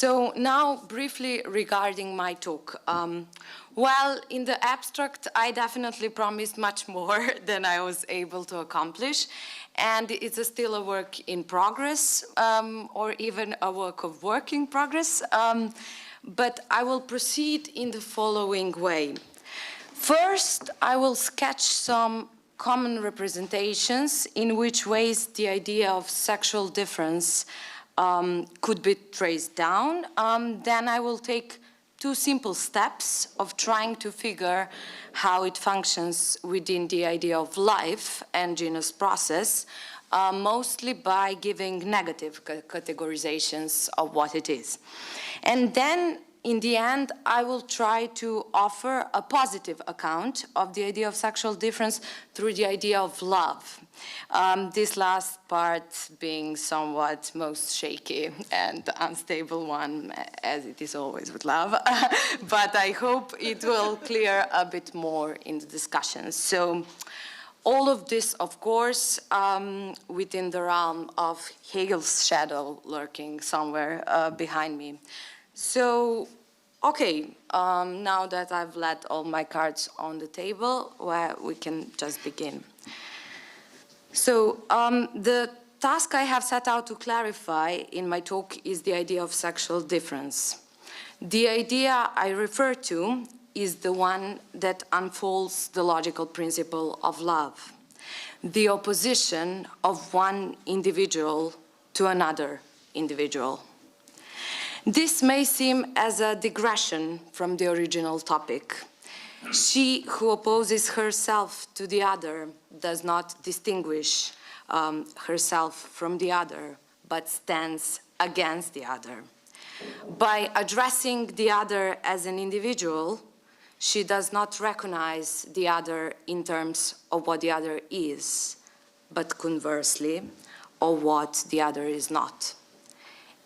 So now, briefly regarding my talk. Well, in the abstract, I definitely promised much more than I was able to accomplish. And it's still a work in progress, or even a work in progress. But I will proceed in the following way. First, I will sketch some common representations in which ways the idea of sexual difference could be traced down. Then I will take two simple steps of trying to figure how it functions within the idea of life and genus process, mostly by giving negative categorizations of what it is. And then, in the end, I will try to offer a positive account of the idea of sexual difference through the idea of love. This last part being somewhat most shaky and unstable one, as it is always with love. But I hope it will clear a bit more in the discussion. So all of this, of course, within the realm of Hegel's shadow lurking somewhere behind me. So, okay, now that I've laid all my cards on the table, well, we can just begin. So, the task I have set out to clarify in my talk is the idea of sexual difference. The idea I refer to is the one that unfolds the logical principle of love, the opposition of one individual to another individual. This may seem as a digression from the original topic. She who opposes herself to the other does not distinguish herself from the other, but stands against the other. By addressing the other as an individual, she does not recognize the other in terms of what the other is, but conversely, of what the other is not.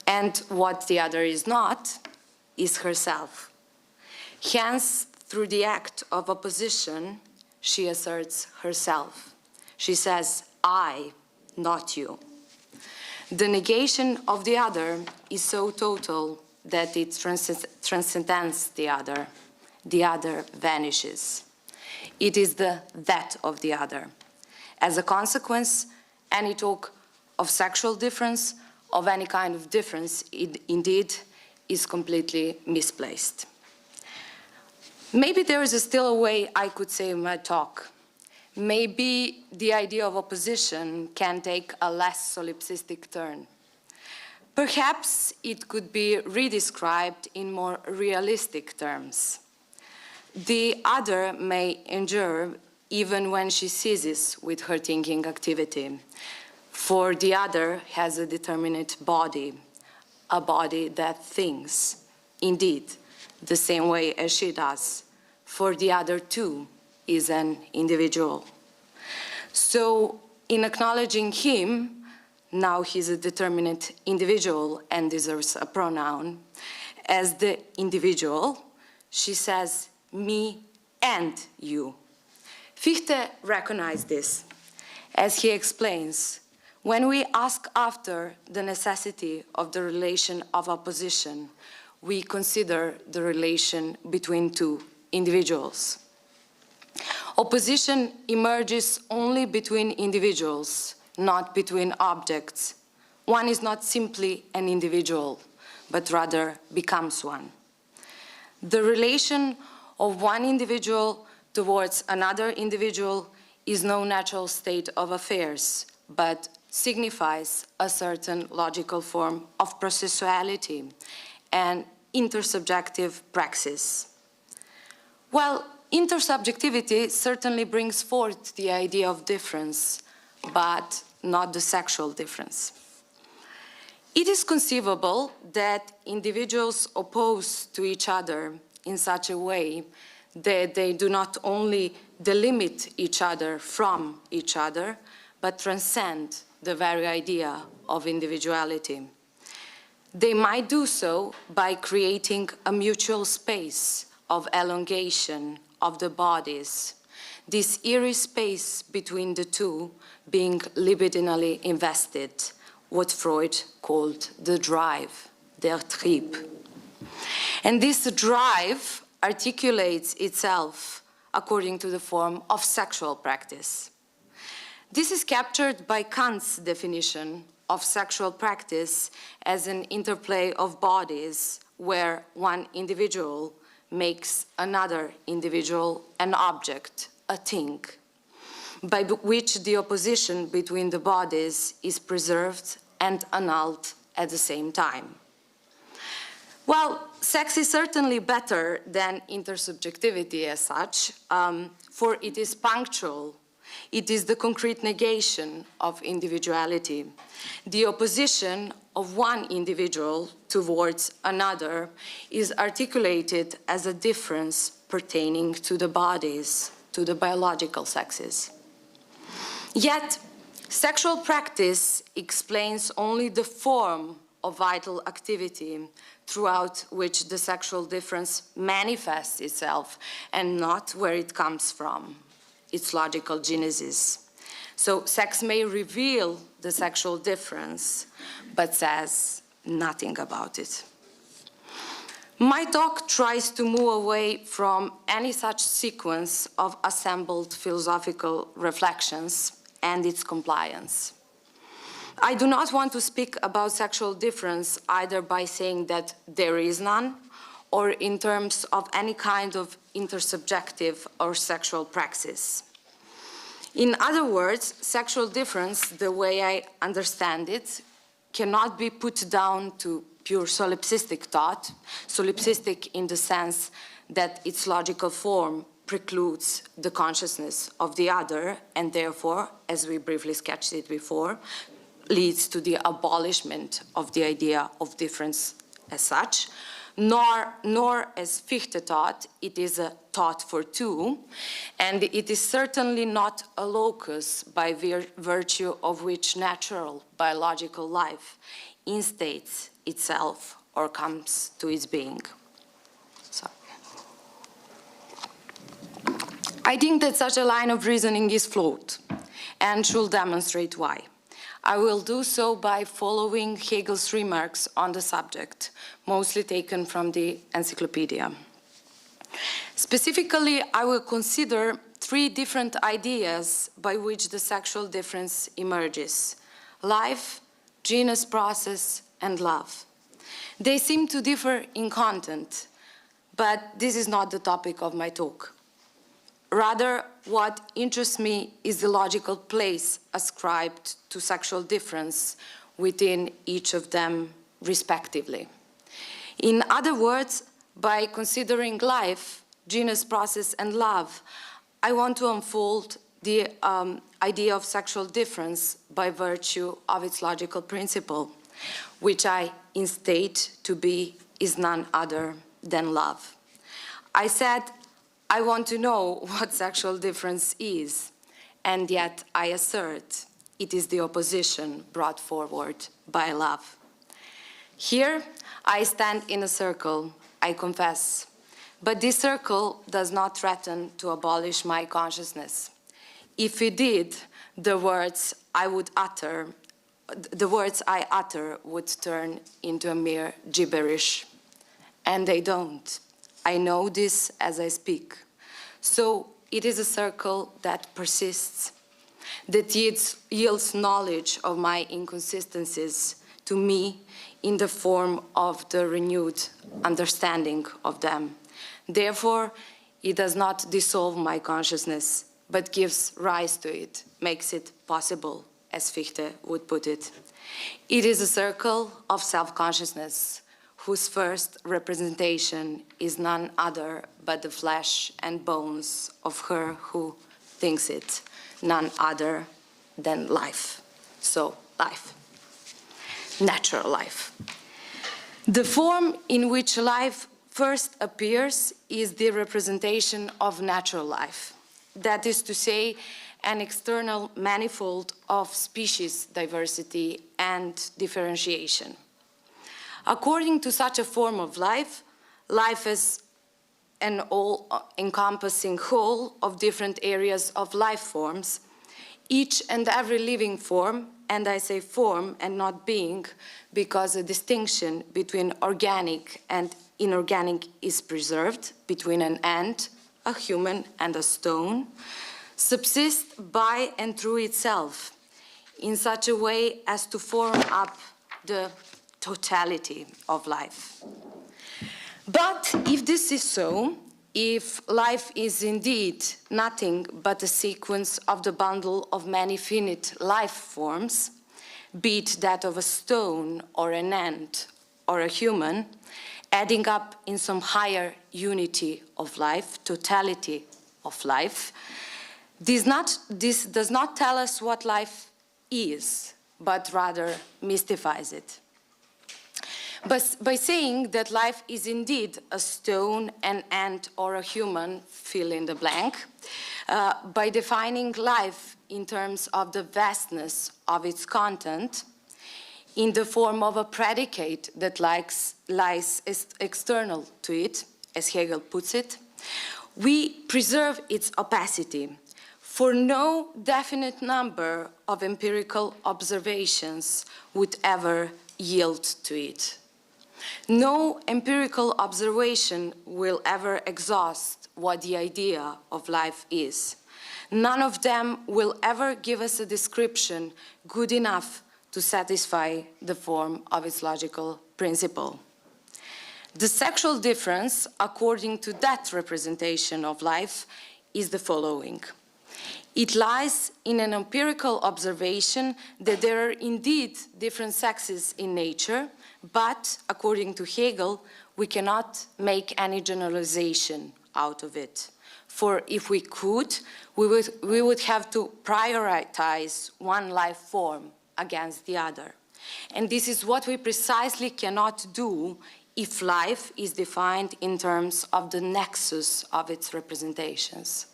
And what the other is not is herself. Hence, through the act of opposition, she asserts herself. She says, I, not you. The negation of the other is so total that it transcends the other. The other vanishes. It is the that of the other. As a consequence, any talk of sexual difference, of any kind of difference, indeed, is completely misplaced. Maybe there is still a way I could say in my talk. Maybe the idea of opposition can take a less solipsistic turn. Perhaps it could be redescribed in more realistic terms. The other may endure even when she ceases with her thinking activity. For the other has a determinate body, a body that thinks, indeed, the same way as she does. For the other, too, is an individual. So, in acknowledging him, now he's a determinate individual and deserves a pronoun, as the individual, she says, me and you. Fichte recognized this, as he explains. When we ask after the necessity of the relation of opposition, we consider the relation between two individuals. Opposition emerges only between individuals, not between objects. One is not simply an individual, but rather becomes one. The relation of one individual towards another individual is no natural state of affairs, but signifies a certain logical form of processuality and intersubjective praxis. Well, intersubjectivity certainly brings forth the idea of difference, but not the sexual difference. It is conceivable that individuals oppose to each other in such a way that they do not only delimit each other from each other, but transcend the very idea of individuality. They might do so by creating a mutual space of elongation of the bodies, this eerie space between the two being libidinally invested, what Freud called the drive, der Trieb. And this drive articulates itself according to the form of sexual practice. This is captured by Kant's definition of sexual practice as an interplay of bodies where one individual makes another individual an object, a thing, by which the opposition between the bodies is preserved and annulled at the same time. Well, sex is certainly better than intersubjectivity as such, for it is punctual. It is the concrete negation of individuality, the opposition of one individual towards another is articulated as a difference pertaining to the bodies, to the biological sexes. Yet, sexual practice explains only the form of vital activity throughout which the sexual difference manifests itself and not where it comes from, its logical genesis. So sex may reveal the sexual difference, but says nothing about it. My talk tries to move away from any such sequence of assembled philosophical reflections and its compliance. I do not want to speak about sexual difference either by saying that there is none or in terms of any kind of intersubjective or sexual praxis. In other words, sexual difference, the way I understand it, cannot be put down to pure solipsistic thought, solipsistic in the sense that its logical form precludes the consciousness of the other and therefore, as we briefly sketched it before, leads to the abolishment of the idea of difference as such, nor as Fichte thought, it is a thought for two, and it is certainly not a locus by virtue of which natural biological life instates itself or comes to its being. So, I think that such a line of reasoning is flawed and should demonstrate why. I will do so by following Hegel's remarks on the subject, mostly taken from the encyclopedia. Specifically, I will consider three different ideas by which the sexual difference emerges: life, genus process, and love. They seem to differ in content, but this is not the topic of my talk. Rather, what interests me is the logical place ascribed to sexual difference within each of them respectively. In other words, by considering life, genus process, and love, I want to unfold the idea of sexual difference by virtue of its logical principle, which I instate to be is none other than love. I said, I want to know what sexual difference is, and yet I assert it is the opposition brought forward by love. Here, I stand in a circle, I confess, but this circle does not threaten to abolish my consciousness. If it did, the words I utter would turn into a mere gibberish, and they don't. I know this as I speak. So it is a circle that persists, that yields knowledge of my inconsistencies to me in the form of the renewed understanding of them. Therefore, it does not dissolve my consciousness, but gives rise to it, makes it possible, as Fichte would put it. It is a circle of self-consciousness, whose first representation is none other but the flesh and bones of her who thinks it, none other than life. So, life, natural life. The form in which life first appears is the representation of natural life. That is to say, an external manifold of species diversity and differentiation. According to such a form of life, life is an all-encompassing whole of different areas of life forms. Each and every living form and I say form and not being, because a distinction between organic and inorganic is preserved, between an ant, a human, and a stone, subsists by and through itself in such a way as to form up the totality of life. But if this is so, if life is indeed nothing but a sequence of the bundle of many finite life forms, be it that of a stone or an ant or a human, adding up in some higher unity of life, totality of life, this does not tell us what life is, but rather mystifies it. But by saying that life is indeed a stone, an ant, or a human, fill in the blank, by defining life in terms of the vastness of its content, in the form of a predicate that lies external to it, as Hegel puts it, we preserve its opacity, for no definite number of empirical observations would ever yield to it. No empirical observation will ever exhaust what the idea of life is. None of them will ever give us a description good enough to satisfy the form of its logical principle. The sexual difference, according to that representation of life, is the following. It lies in an empirical observation that there are indeed different sexes in nature, but according to Hegel, we cannot make any generalization out of it. For if we could, we would have to prioritize one life form against the other. And this is what we precisely cannot do if life is defined in terms of the nexus of its representations.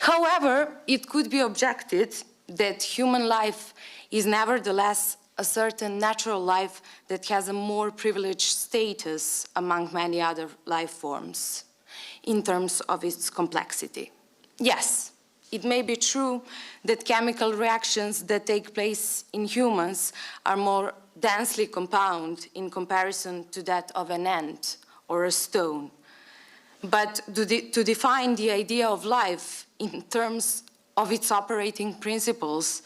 However, it could be objected that human life is nevertheless a certain natural life that has a more privileged status among many other life forms in terms of its complexity. Yes, it may be true that chemical reactions that take place in humans are more densely compound in comparison to that of an ant or a stone. But to define the idea of life in terms of its operating principles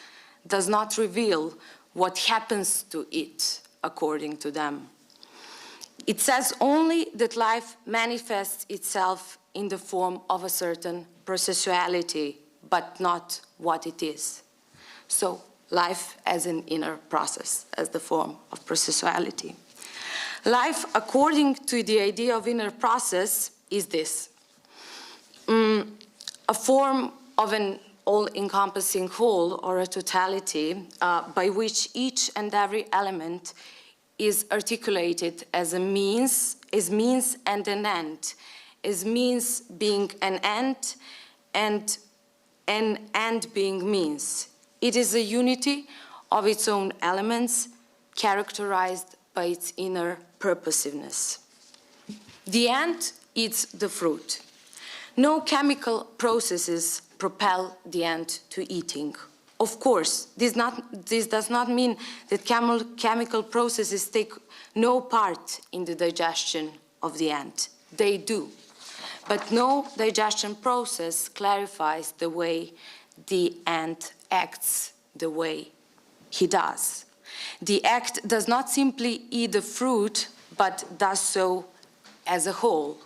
does not reveal what happens to it according to them. It says only that life manifests itself in the form of a certain processuality, but not what it is. So life as an inner process, as the form of processuality. Life, according to the idea of inner process, is this. A form of an all-encompassing whole or a totality by which each and every element is articulated as a means and an end, as means being an end and an end being means. It is a unity of its own elements characterized by its inner purposiveness. The end eats the fruit. No chemical processes propel the ant to eating. Of course, this does not mean that chemical processes take no part in the digestion of the ant. They do. But no digestion process clarifies the way the ant acts the way he does. The act does not simply eat the fruit, but does so as a whole,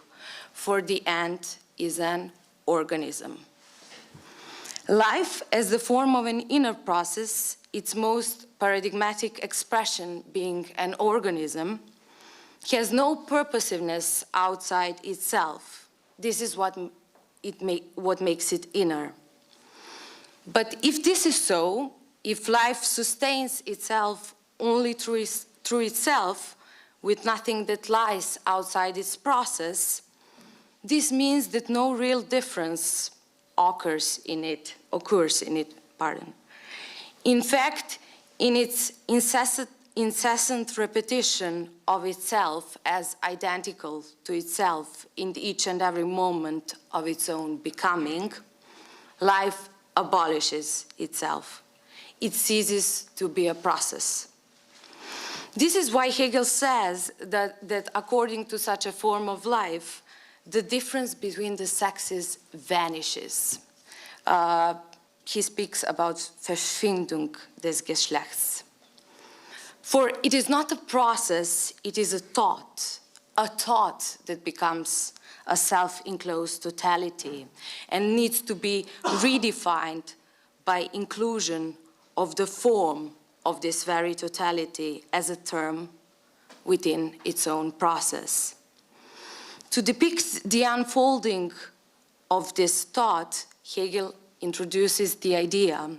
for the ant is an organism. Life, as the form of an inner process, its most paradigmatic expression being an organism, has no purposiveness outside itself. This is what makes it inner. But if this is so, if life sustains itself only through itself, with nothing that lies outside its process, this means that no real difference occurs in it. In fact, in its incessant repetition of itself as identical to itself in each and every moment of its own becoming, life abolishes itself. it ceases to be a process. This is why Hegel says that according to such a form of life, the difference between the sexes vanishes. He speaks about Verschwindung des Geschlechts. For it is not a process, it is a thought that becomes a self-enclosed totality and needs to be redefined by inclusion of the form of this very totality as a term within its own process. To depict the unfolding of this thought, Hegel introduces the idea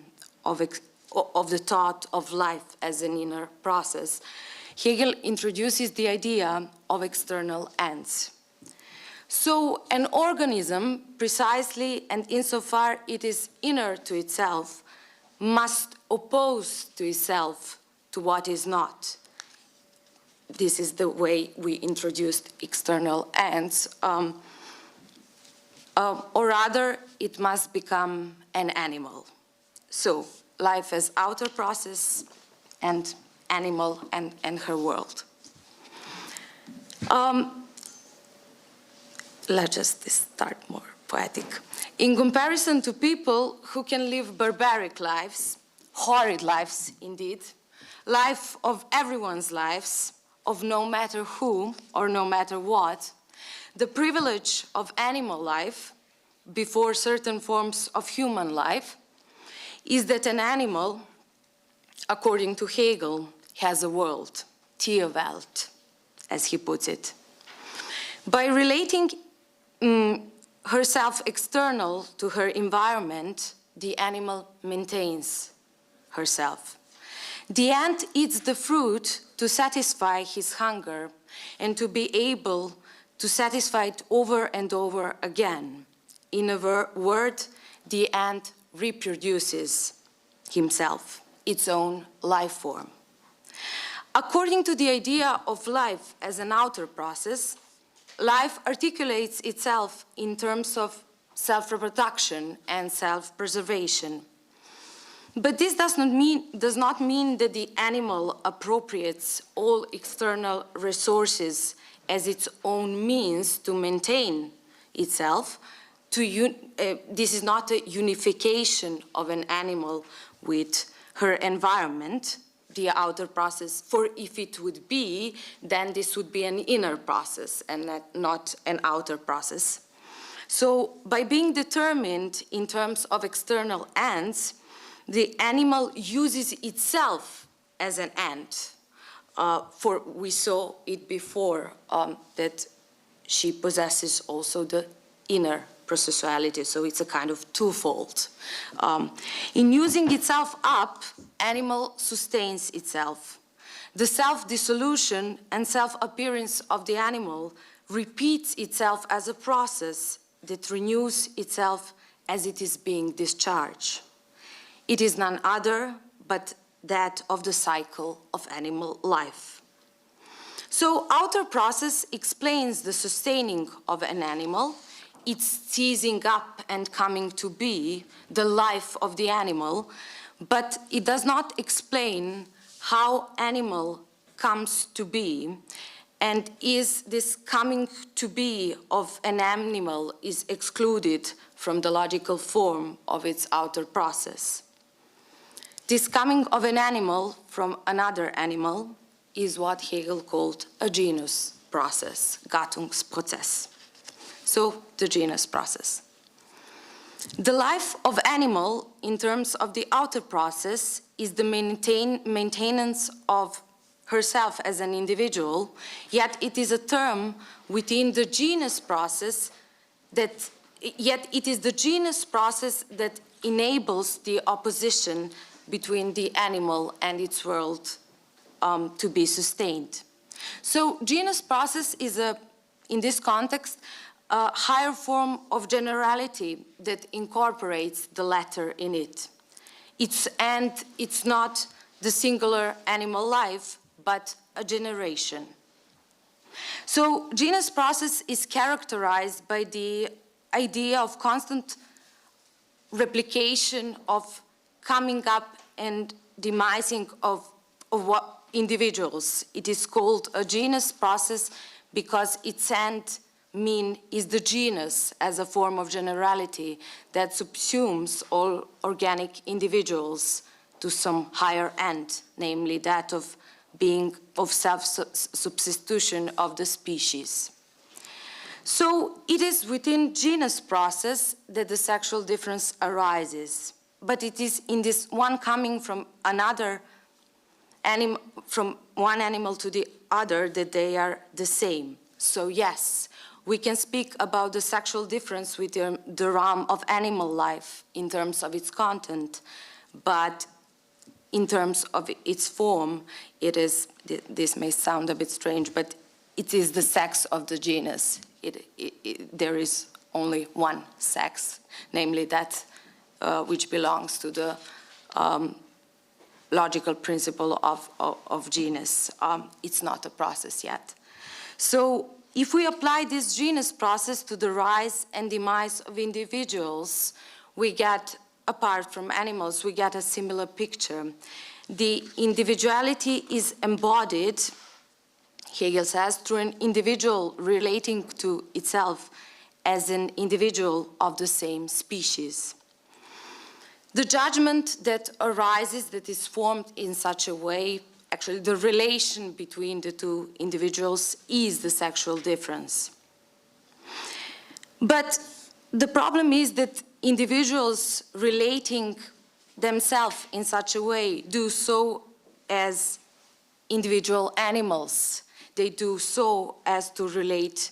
of the thought of life as an inner process. Hegel introduces the idea of external ends. So an organism, precisely and insofar it is inner to itself, must oppose to itself to what is not. This is the way we introduced external ends. Or rather, it must become an animal. So life as outer process and animal and her world. Let's just start more poetic. In comparison to people who can live barbaric lives, horrid lives indeed, life of everyone's lives, of no matter who or no matter what, the privilege of animal life before certain forms of human life is that an animal, according to Hegel, has a world, Tierwelt, as he puts it. By relating herself external to her environment, the animal maintains herself. The ant eats the fruit to satisfy his hunger and to be able to satisfy it over and over again. In a word, the ant reproduces himself, its own life form. According to the idea of life as an outer process, life articulates itself in terms of self-reproduction and self-preservation. But this does not mean that the animal appropriates all external resources as its own means to maintain itself. This is not a unification of an animal with her environment, the outer process, for if it would be, then this would be an inner process and not an outer process. So by being determined in terms of external ends, the animal uses itself as an end. For we saw it before that she possesses also the inner processuality, so it's a kind of twofold. In using itself up, animal sustains itself. The self-dissolution and self-appearance of the animal repeats itself as a process that renews itself as it is being discharged. It is none other but that of the cycle of animal life. So outer process explains the sustaining of an animal, its seizing up and coming to be, the life of the animal, but it does not explain how animal comes to be, and is this coming to be of an animal is excluded from the logical form of its outer process. This coming of an animal from another animal is what Hegel called a genus process, Gattungsprozess. So the genus process. The life of animal in terms of the outer process is the maintenance of herself as an individual, yet it is a term within the genus process that enables the opposition between the animal and its world to be sustained. So genus process is in this context, a higher form of generality that incorporates the latter in it. And it's not the singular animal life, but a generation. So genus process is characterized by the idea of constant replication of coming up and demising of what individuals. It is called a genus process because its end mean is the genus as a form of generality that subsumes all organic individuals to some higher end, namely that of being of self-substitution of the species. So it is within genus process that the sexual difference arises, but it is in this one coming from another animal, from one animal to the other, that they are the same. So yes, we can speak about the sexual difference within the realm of animal life in terms of its content, but in terms of its form, it is, this may sound a bit strange, but it is the sex of the genus. There is only one sex, namely that which belongs to the logical principle of genus. It's not a process yet. So if we apply this genus process to the rise and demise of individuals, we get, apart from animals, we get a similar picture. The individuality is embodied, Hegel says, through an individual relating to itself as an individual of the same species. The judgment that arises, that is formed in such a way, actually the relation between the two individuals is the sexual difference. But the problem is that individuals relating themselves in such a way do so as individual animals. They do so as to relate,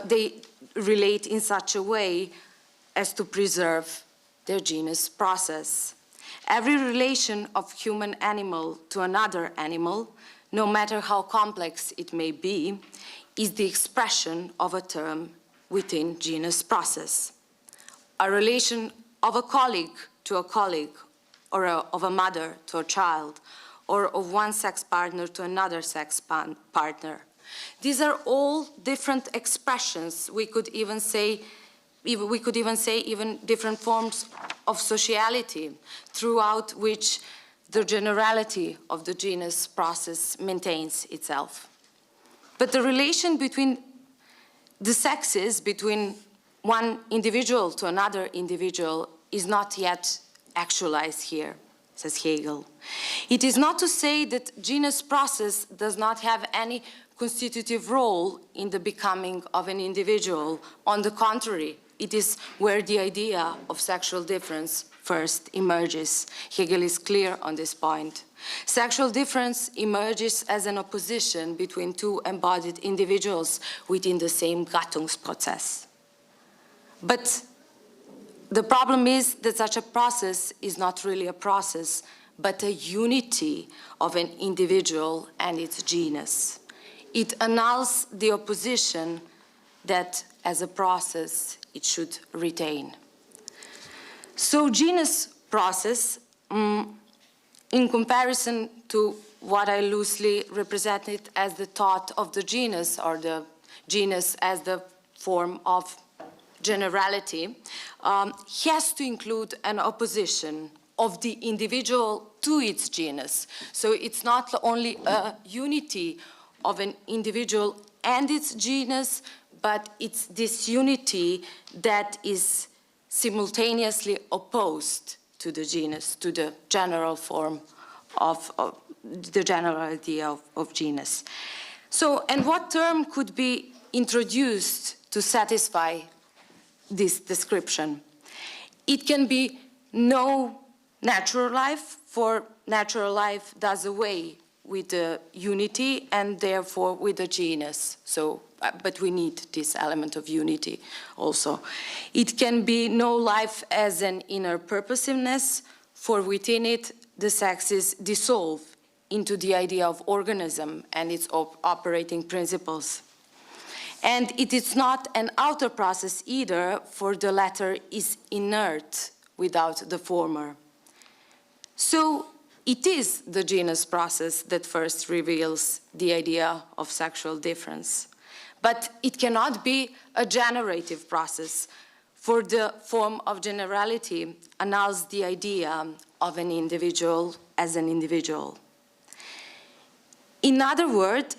they relate in such a way as to preserve their genus process. Every relation of human animal to another animal, no matter how complex it may be, is the expression of a term within genus process. A relation of a colleague to a colleague, or of a mother to a child, or of one sex partner to another sex partner. These are all different expressions. We could even say even different forms of sociality throughout which the generality of the genus process maintains itself. But the relation between the sexes, between one individual to another individual, is not yet actualized here, says Hegel. It is not to say that genus process does not have any constitutive role in the becoming of an individual. On the contrary, it is where the idea of sexual difference first emerges. Hegel is clear on this point. Sexual difference emerges as an opposition between two embodied individuals within the same Gattungsprozess. But the problem is that such a process is not really a process, but a unity of an individual and its genus. It annuls the opposition that, as a process, it should retain. So genus process, in comparison to what I loosely represented as the thought of the genus, or the genus as the form of generality, has to include an opposition of the individual to its genus. So it's not only a unity of an individual and its genus, but it's this unity that is simultaneously opposed to the genus, to the general form of the general idea of genus. So, and what term could be introduced to satisfy this description? It can be no natural life, for natural life does away with the unity and therefore with the genus. So, but we need this element of unity also. It can be no life as an inner purposiveness, for within it the sexes dissolve into the idea of organism and its operating principles. And it is not an outer process either, for the latter is inert without the former. So it is the genus process that first reveals the idea of sexual difference. But it cannot be a generative process, for the form of generality annuls the idea of an individual as an individual. In other words,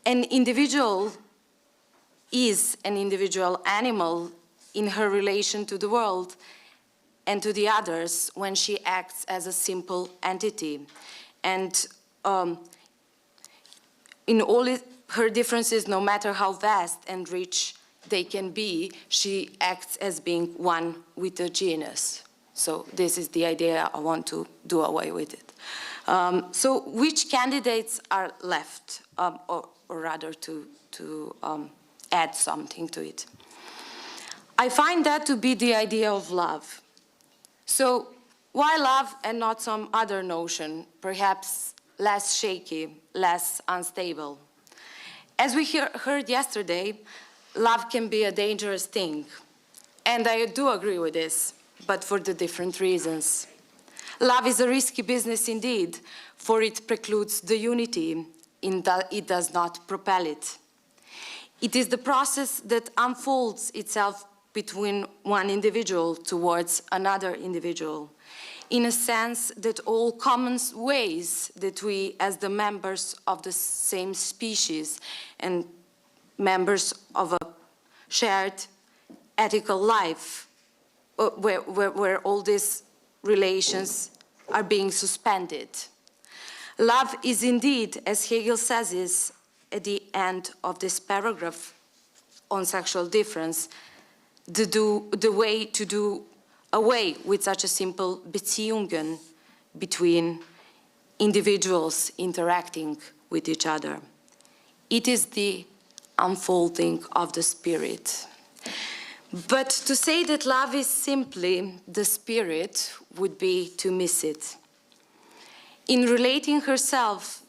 an individual is an individual animal in her relation to the world and to the others when she acts as a simple entity. And in all her differences, no matter how vast and rich they can be, she acts as being one with the genus. So this is the idea. I want to do away with it. So which candidates are left, or rather to add something to it? I find that to be the idea of love. So why love and not some other notion, perhaps less shaky, less unstable? As we heard yesterday, love can be a dangerous thing. And I do agree with this, but for the different reasons. Love is a risky business indeed, for it precludes the unity, in that it does not propel it. It is the process that unfolds itself between one individual towards another individual, in a sense that all common ways that we, as the members of the same species and members of a shared ethical life, where all these relations are being suspended. Love is indeed, as Hegel says, is at the end of this paragraph on sexual difference, the way to do away with such a simple Beziehungen between individuals interacting with each other. It is the unfolding of the spirit. But to say that love is simply the spirit would be to miss it. In relating herself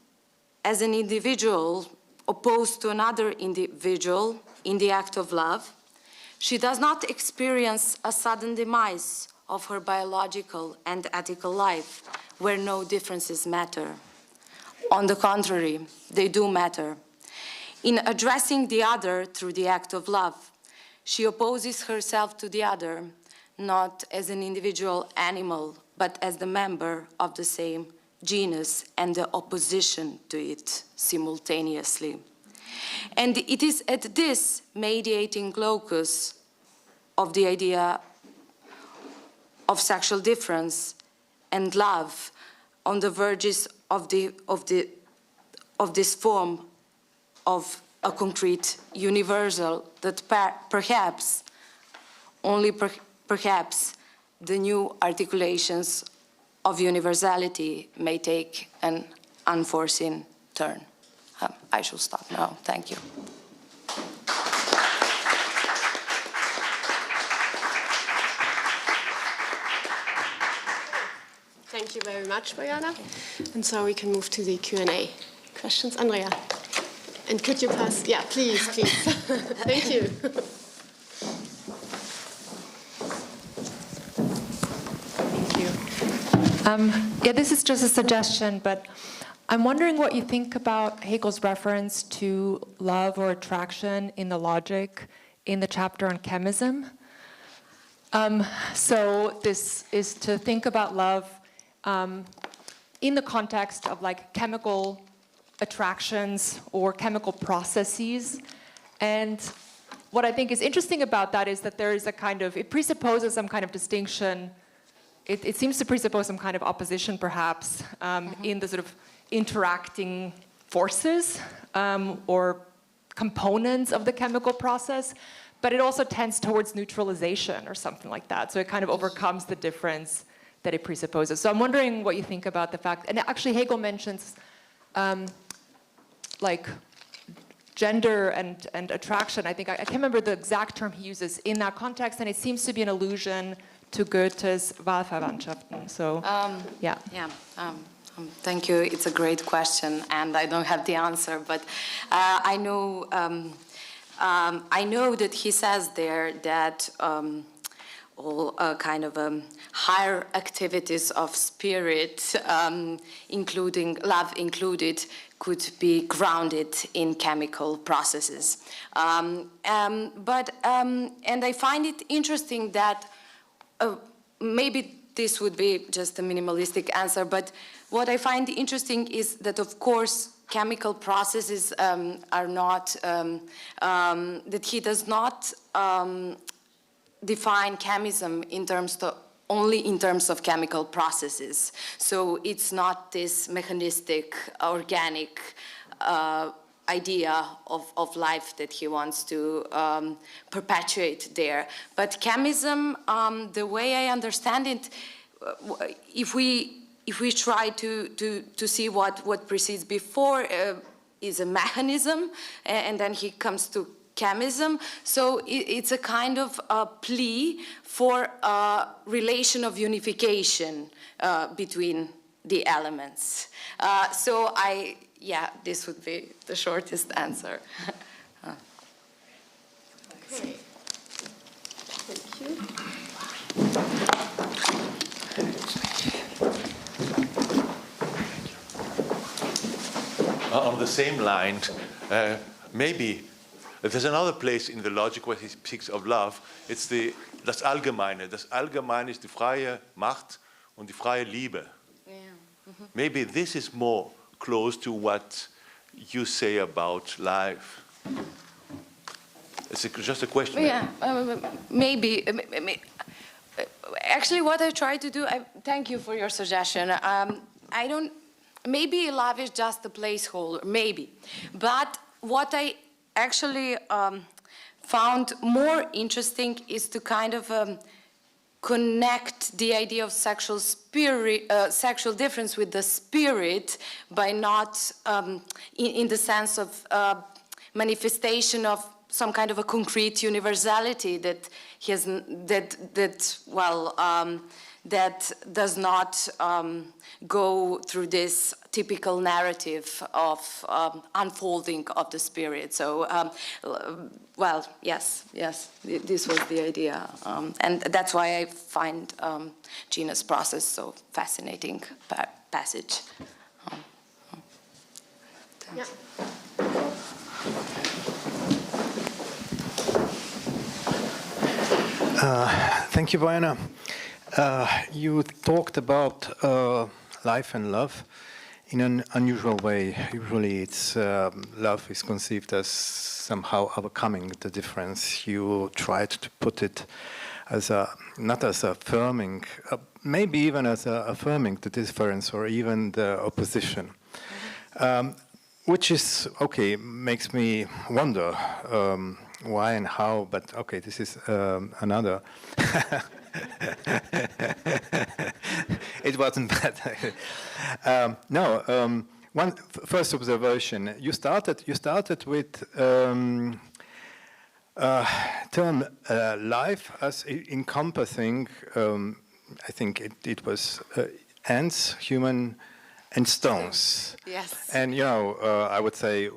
as an individual opposed to another individual in the act of love, she does not experience a sudden demise of her biological and ethical life, where no differences matter. On the contrary, they do matter. In addressing the other through the act of love, she opposes herself to the other, not as an individual animal, but as the member of the same genus and the opposition to it simultaneously. And it is at this mediating locus of the idea of sexual difference and love on the verges of this form of a concrete universal that perhaps, only perhaps, the new articulations of universality may take an unforeseen turn. I shall stop now. Thank you. Thank you very much, Bojana. And so we can move to the Q&A. Questions, Andrea? And could you pass? Yeah, please, please. Thank you. Thank you. Yeah, this is just a suggestion, but I'm wondering what you think about Hegel's reference to love or attraction in the Logic in the chapter on chemism. So this is to think about love in the context of like chemical attractions or chemical processes. And what I think is interesting about that is that there is a kind of, it presupposes some kind of distinction. It seems to presuppose some kind of opposition, perhaps, in the sort of interacting forces or components of the chemical process, but it also tends towards neutralization or something like that. So it kind of overcomes the difference that it presupposes. So I'm wondering what you think about the fact, and actually Hegel mentions like gender and attraction. I think, I can't remember the exact term he uses in that context, and it seems to be an allusion to Goethe's Wahlverwandtschaften. So, yeah. Yeah. Thank you. It's a great question, and I don't have the answer, but I know that he says there that all kind of higher activities of spirit, including love included, could be grounded in chemical processes. And I find it interesting that maybe this would be just a minimalistic answer. But what I find interesting is that, of course, chemical processes are not, that he does not define chemism in terms of, only in terms of chemical processes. So it's not this mechanistic, organic idea of life that he wants to perpetuate there. But chemism, the way I understand it, if we try to see what precedes before, is a mechanism, and then he comes to chemism. So it's a kind of plea for a relation of unification between the elements. So yeah, this would be the shortest answer. Okay. Thank you. On the same line, maybe there's another place in the logic where he speaks of love. It's das Allgemeine. Das Allgemeine ist die freie Macht und die freie Liebe. Yeah. Mm-hmm. Maybe this is more close to what you say about life. It's just a question. Yeah, maybe. Actually, what I try to do, thank you for your suggestion. I don't, maybe love is just a placeholder, maybe. But what I actually found more interesting is to kind of connect the idea of sexual difference with the spirit by not, in the sense of manifestation of some kind of a concrete universality that he has, that does not go through this typical narrative of unfolding of the spirit. So, well, yes, this was the idea. And that's why I find Genus process so fascinating passage. Yeah. Thank you, Bojana. You talked about life and love in an unusual way. Usually it's love is conceived as somehow overcoming the difference. You tried to put it as not as affirming, maybe even as affirming the difference or even the opposition. Which is, okay, makes me wonder why and how, but okay, this is another. It wasn't bad. One first observation. You started with term life as encompassing. I think it was ants, human, and stones. Yes. And I would say,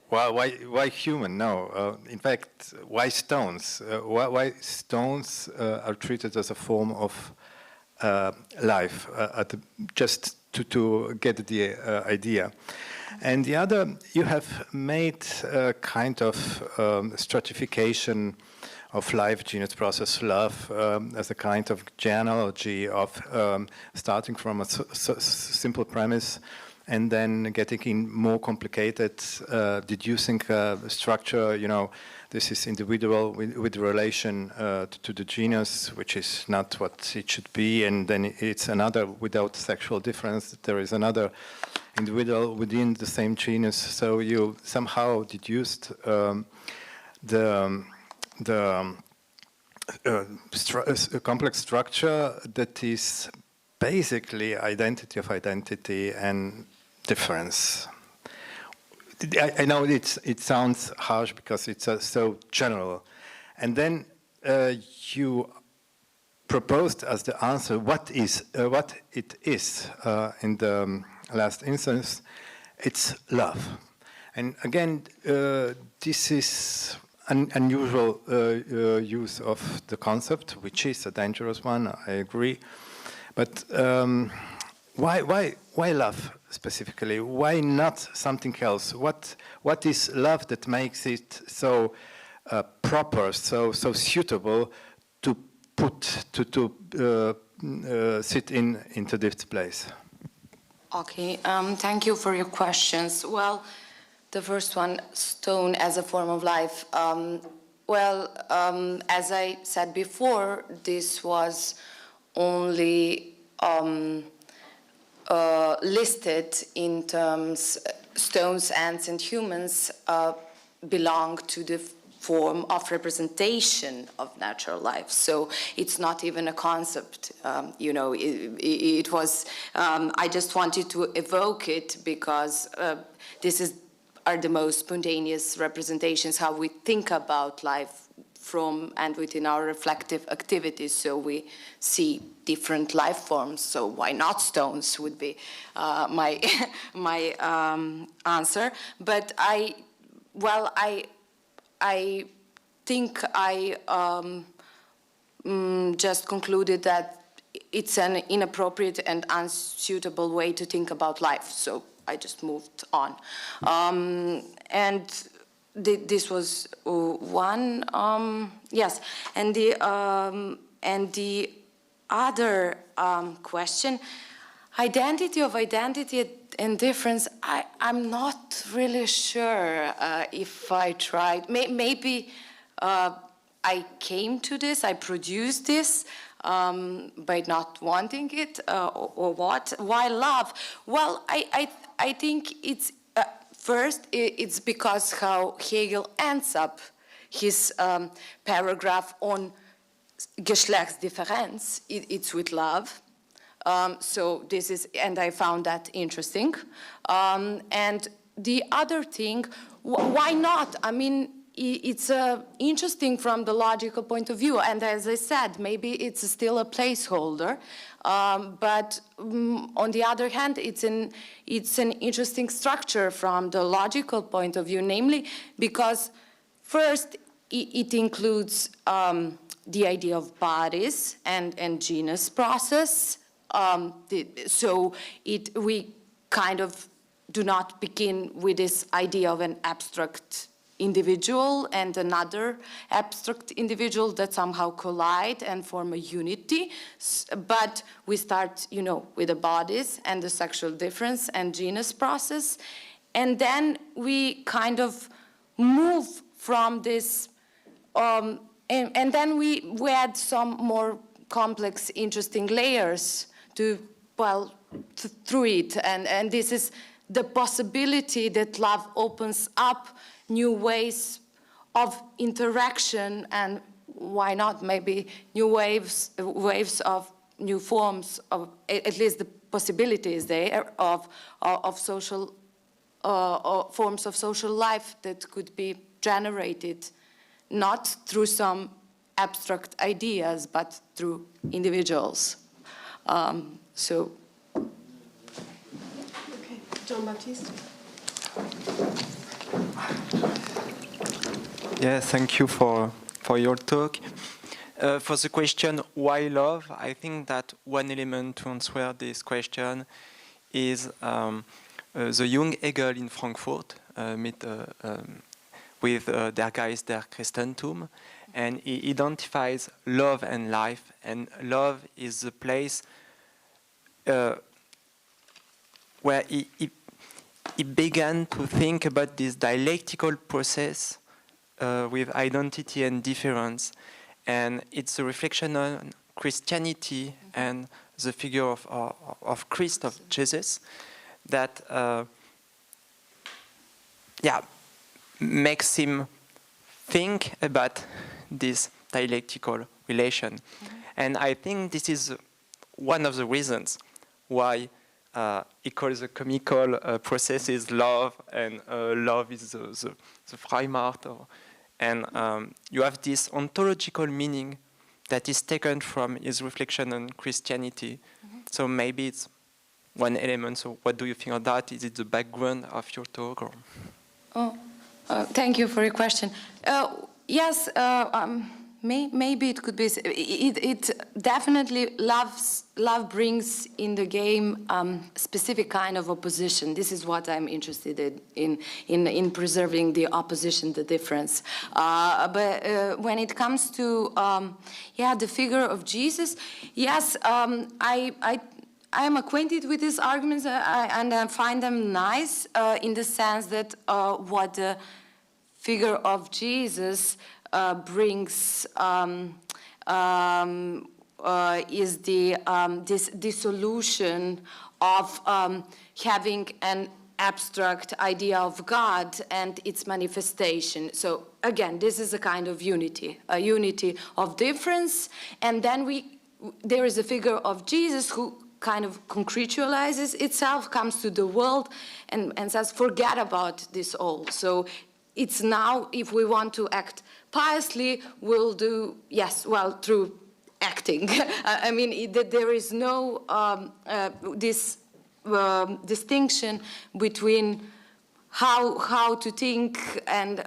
why human? No, in fact, why stones? Why stones are treated as a form of life? Just to get the idea. And the other, you have made a kind of stratification of life, genus, process, love, as a kind of genealogy of starting from a simple premise and then getting in more complicated, deducing structure. This is individual with relation to the genus, which is not what it should be, and then it's another without sexual difference. There is another individual within the same genus. So you somehow deduced the complex structure that is basically identity of identity and difference. I know it sounds harsh because it's so general. And then you proposed as the answer what it is in the last instance. It's love. And again, this is an unusual use of the concept, which is a dangerous one, I agree. But why love specifically? Why not something else? What is love that makes it so proper, so suitable to put to sit into this place? Okay, thank you for your questions. Well, the first one, stone as a form of life. As I said before, this was only listed in terms, stones, ants, and humans belong to the form of representation of natural life. So it's not even a concept, it was, I just wanted to evoke it because are the most spontaneous representations, how we think about life from and within our reflective activities. So we see different life forms, so why not stones would be my answer. But I think I just concluded that it's an inappropriate and unsuitable way to think about life, so I just moved on. This was one, yes, and the other question, identity and difference, I'm not really sure if I tried. Maybe I came to this, I produced this by not wanting it, or what? Why love? Well, I think it's, first, it's because how Hegel ends up his paragraph on Geschlechtsdifferenz, it's with love. So this is, and I found that interesting. And the other thing, why not? I mean, it's interesting from the logical point of view. And as I said, maybe it's still a placeholder. But on the other hand, it's an interesting structure from the logical point of view, namely because first it includes the idea of bodies and genus process. So we kind of do not begin with this idea of an abstract individual and another abstract individual that somehow collide and form a unity, but we start, with the bodies and the sexual difference and genus process, and then we kind of move from this, and then we add some more complex, interesting layers through it, and this is the possibility that love opens up new ways of interaction, and why not maybe new waves of new forms of, at least the possibility is there, of social forms of social life that could be generated not through some abstract ideas but through individuals. Okay, Jean-Baptiste. Yeah, thank you for your talk. For the question, why love? I think that one element to answer this question is the young Hegel in Frankfurt with Der Geist der Christentum, and he identifies love and life, and love is the place where he began to think about this dialectical process with identity and difference, and it's a reflection on Christianity and the figure of Christ, of Jesus, that makes him think about this dialectical relation. And I think this is one of the reasons why he calls the comical processes love, and love is the Freimacht. And you have this ontological meaning that is taken from his reflection on Christianity. So maybe it's one element. So what do you think of that? Is it the background of your talk? Or? Thank you for your question. Yes, maybe it could be. It definitely love brings in the game specific kind of opposition. This is what I'm interested in preserving the opposition, the difference. But when it comes to the figure of Jesus, yes, I am acquainted with these arguments and I find them nice in the sense that what the figure of Jesus brings is this dissolution of having an abstract idea of God and its manifestation. So again, this is a kind of unity, a unity of difference, and then there is a figure of Jesus who kind of concretizes itself, comes to the world, and says, forget about this all. So it's now, if we want to act piously, we'll do, yes, well, through acting. I mean, there is no this distinction between how to think and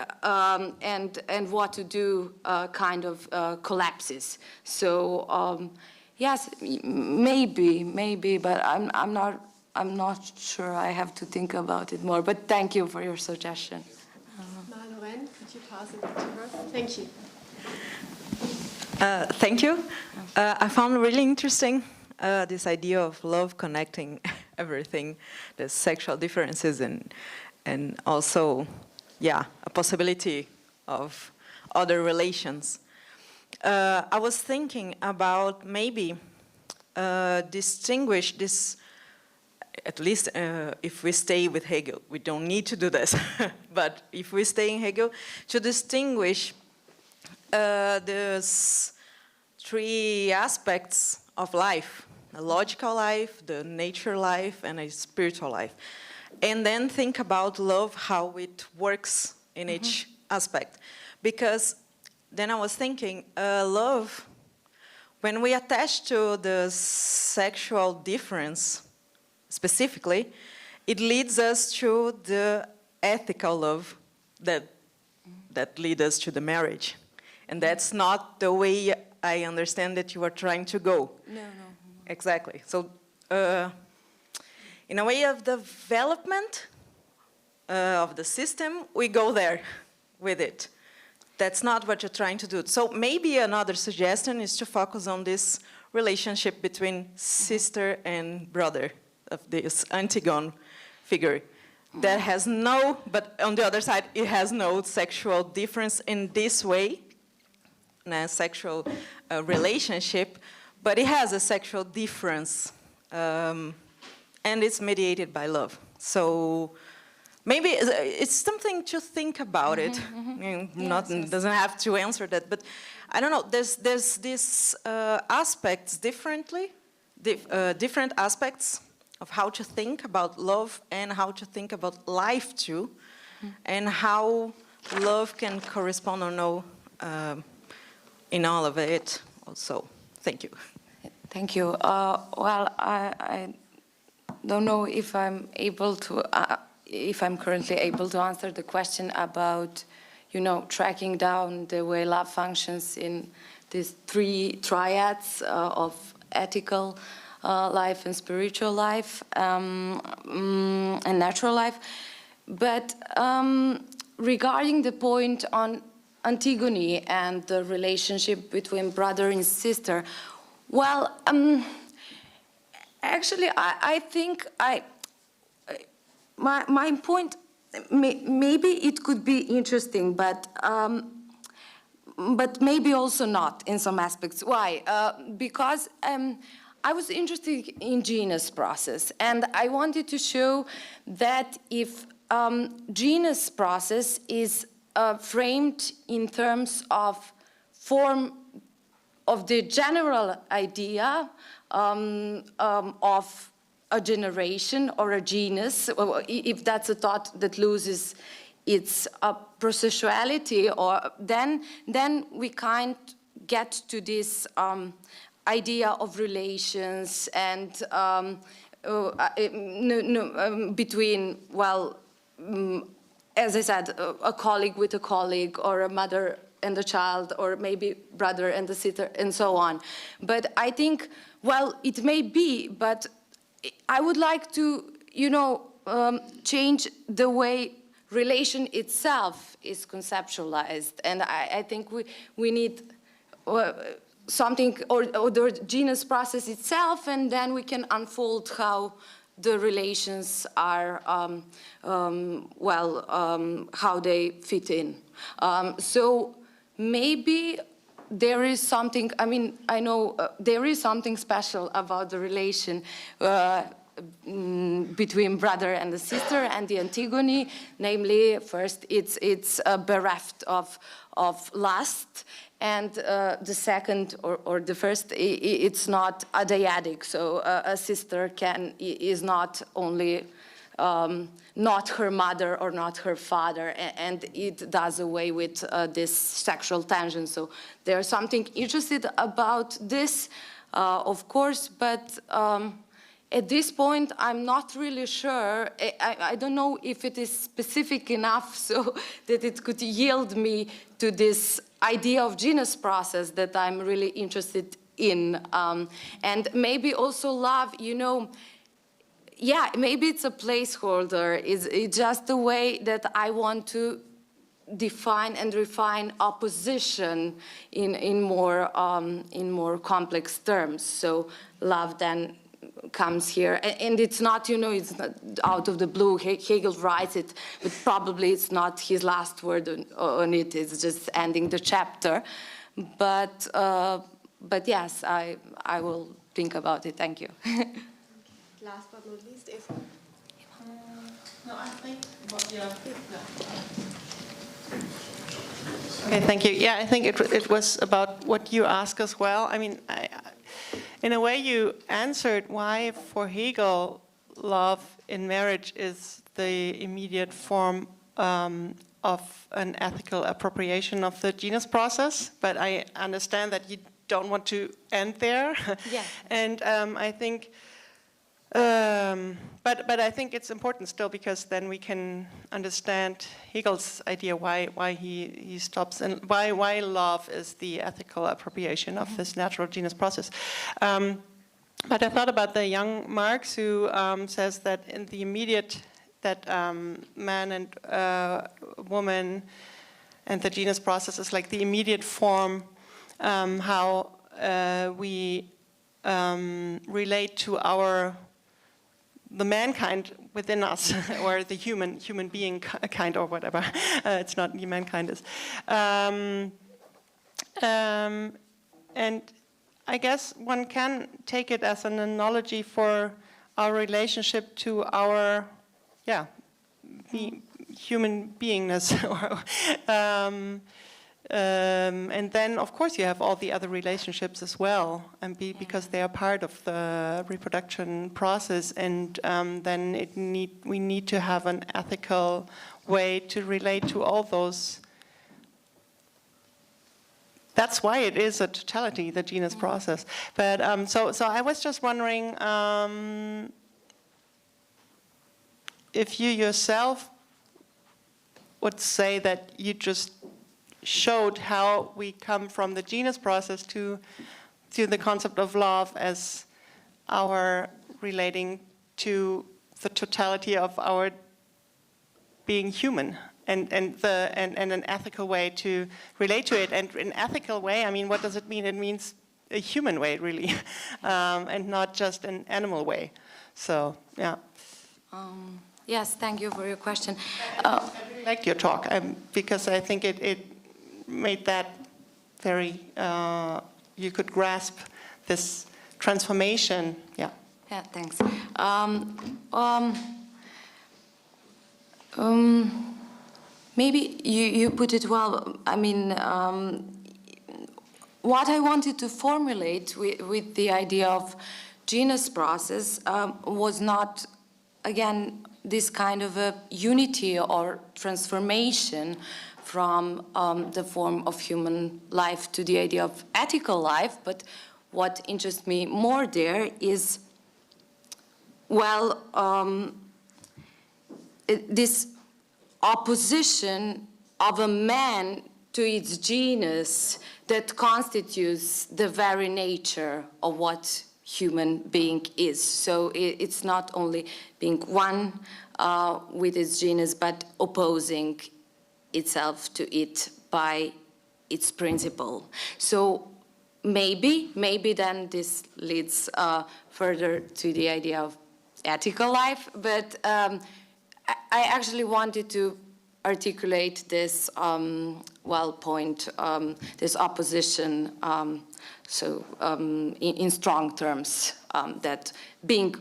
what to do kind of collapses. So yes, maybe, but I'm not sure. I have to think about it more. But thank you for your suggestion. Could you pass it to her? Thank you. Thank you. I found really interesting this idea of love connecting everything, the sexual differences, and also, a possibility of other relations. I was thinking about maybe distinguish this. At least if we stay with Hegel, we don't need to do this, but if we stay in Hegel, to distinguish these three aspects of life, a logical life, the nature life, and a spiritual life. And then think about love, how it works in each aspect. Because then I was thinking, love, when we attach to the sexual difference, specifically, it leads us to the ethical love that leads us to the marriage. And that's not the way I understand that you are trying to go. No. Exactly. So, in a way of development of the system, we go there with it. That's not what you're trying to do. So maybe another suggestion is to focus on this relationship between sister and brother, of this Antigone figure that has no, but on the other side, it has no sexual difference in this way, in a sexual relationship, but it has a sexual difference, and it's mediated by love. So maybe it's something to think about it. Doesn't have to answer that, but I don't know. There's these aspects different aspects of how to think about love and how to think about life too, and how love can correspond or no in all of it also. Thank you. Thank you. Well, I don't know if I'm able to, if I'm currently able to answer the question about, tracking down the way love functions in these three triads of ethical life and spiritual life and natural life. But regarding the point on Antigone and the relationship between brother and sister, well, actually, I think my point, maybe it could be interesting, but maybe also not in some aspects. Why? Because I was interested in Genus process, and I wanted to show that if Genus process is framed in terms of form of the general idea of a generation or a genus, if that's a thought that loses its processuality, or then we can't get to this idea of relations and between, well, as I said, a colleague with a colleague, or a mother and the child, or maybe brother and the sister, and so on. But I think, well, it may be, but I would like to, change the way relation itself is conceptualized. And I think we need something, or the genus process itself, and then we can unfold how the relations are, how they fit in. So maybe there is something, I know there is something special about the relation between brother and the sister and the Antigone. Namely, first, it's bereft of lust, and the second, or the first, it's not a dyadic. So a sister is not only not her mother or not her father, and it does away with this sexual tension. So there's something interested about this, of course, but at this point, I'm not really sure. I don't know if it is specific enough so that it could yield me to this idea of genus process that I'm really interested in. And maybe also love, yeah, maybe it's a placeholder. It's just the way that I want to define and refine opposition in more complex terms. So love then comes here, and it's not, it's not out of the blue. Hegel writes it, but probably it's not his last word on it. It's just ending the chapter. But yes, I will think about it. Thank you. Last but not least, Eva. No, I think Okay, thank you. Yeah, I think it was about what you asked as well. In a way, you answered why, for Hegel, love in marriage is the immediate form of an ethical appropriation of the genus process. But I understand that you don't want to end there. Yeah. And I think, but I think it's important still, because then we can understand Hegel's idea why he stops, and why love is the ethical appropriation of this natural genus process. But I thought about the young Marx, who says that in the immediate, that man and woman and the genus process is like the immediate form, how we relate to the mankind within us, or the human being kind, or whatever. It's not mankind is. And I guess one can take it as an analogy for our relationship to our, human beingness. And then, of course, you have all the other relationships as well, and because they are part of the reproduction process. And then we need to have an ethical way to relate to all those. That's why it is a totality, the genus process. But so I was just wondering if you yourself would say that you just showed how we come from the genus process to the concept of love as our relating to the totality of our being human, and an ethical way to relate to it. And an ethical way, what does it mean? It means a human way, really, and not just an animal way. So, yeah. Yes, thank you for your question. I really liked your talk, because I think it made that very, you could grasp this transformation. Yeah. Yeah, thanks. Maybe you put it well. What I wanted to formulate with the idea of genus process was not, again, this kind of a unity or transformation from the form of human life to the idea of ethical life, but what interests me more there is, this opposition of a man to its genus that constitutes the very nature of what human being is. So it's not only being one with its genus, but opposing itself to it by its principle. So maybe then this leads further to the idea of ethical life, but I actually wanted to articulate this point, this opposition, in strong terms, that being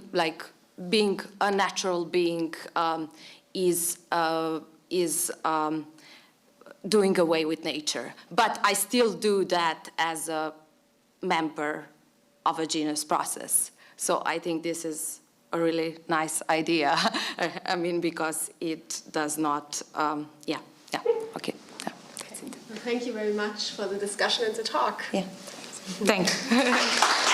a natural being is doing away with nature. But I still do that as a member of a genus process. So I think this is a really nice idea. I mean, because it does not, okay. Yeah. Thank you very much for the discussion and the talk. Yeah. Thank you.